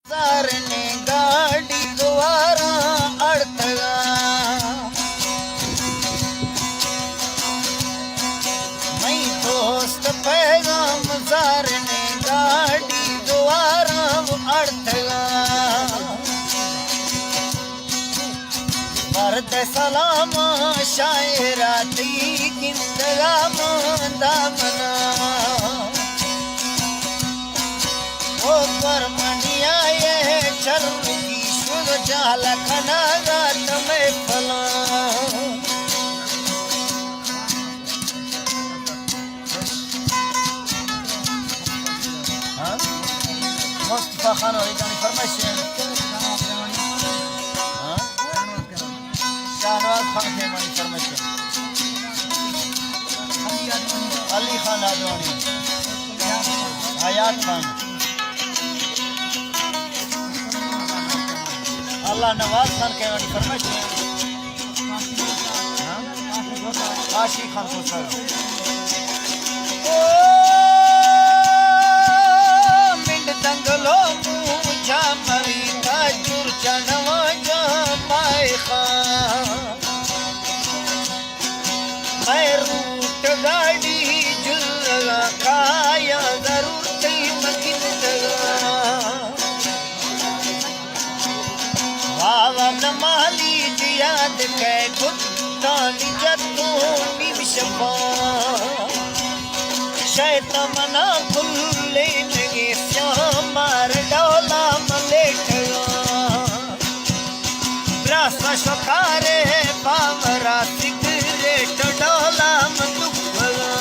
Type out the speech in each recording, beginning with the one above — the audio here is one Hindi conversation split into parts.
सारने गाड़ी द्वारा अड़तगा मैं दोस्त पैगाम सारने गाड़ी द्वारा अड़तगा मर्द सलामा शायराती किंतगा दामना ओ परमणिया ये चरुगी शुद्ध जाल खना रात में फला मुस्तफा खान और इदानी फरमाइश शाहनवाज खान के मनी फरमाइश अली खान आदवानी हयात खान अल्लाह नवाज खान के मनी फरमाइश काशी खान को सर मिंड दंगलो मुझा मरी का जुर चनवा जा पाए खान मैं रूट गाड़ी जुल्ला खाया जरूर थी मकिन वावा नमाली जियाद के गुत्तानी जतूनी विशफा शैताना फुल्ले लगे श्यामार डोला मलेटगा ब्रासा शोकारे पावरा सिगरेट डोला मंदुखगा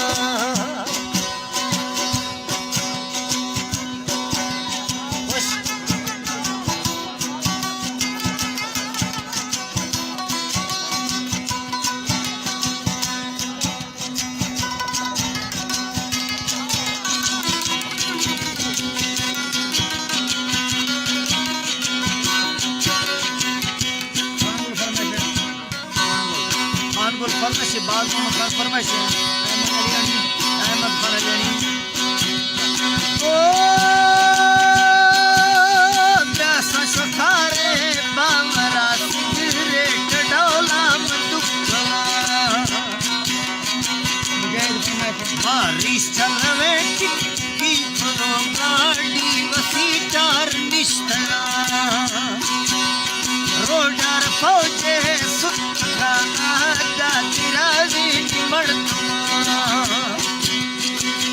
फरमाइश बाल खान फरमाइश अहमद खान अलियानी ओ ब्रासा शोखारे बावरा सिगरेट डोला मंदुखा बारिश चलवे की फलो गाड़ी वसी चार निश्तला रोडर फौजे सुखा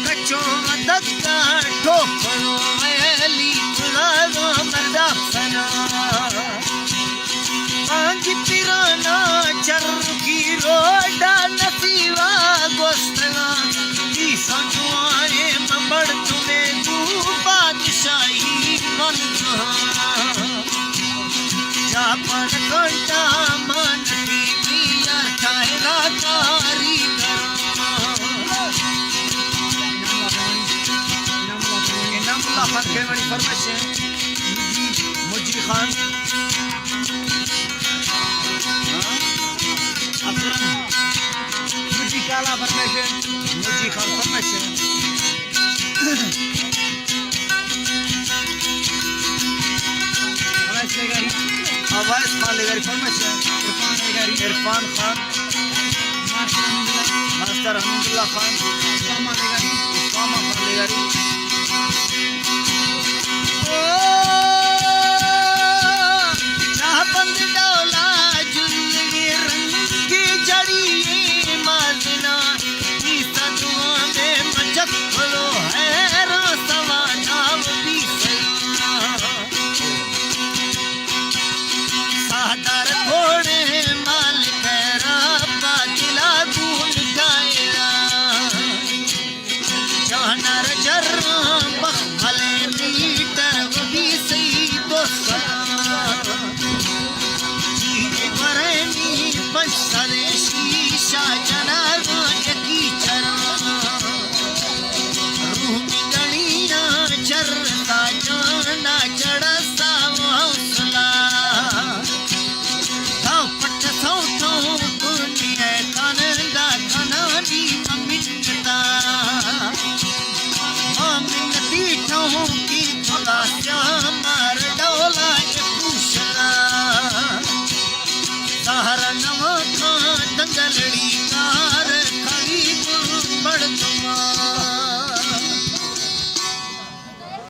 कच्चो दक्का ठोकरो मैली गुलालो मर्दा फना पांच पिराना चरकी रोडा नसीवा गोस्तना की संजुआए मंबड़ तुने तू बादशाही मन जापन कंटा मनड़ी मिया चाहना कारी नमला खान के बड़ी फरमाइश है मुजी खान मुजी काला फरमाइश है मुजी खान फरमाइश है आवाज खान लेगारी फरमाइश है इरफान खान मास्टर हमीदुल्लाह खान उस्मा खान लेगारी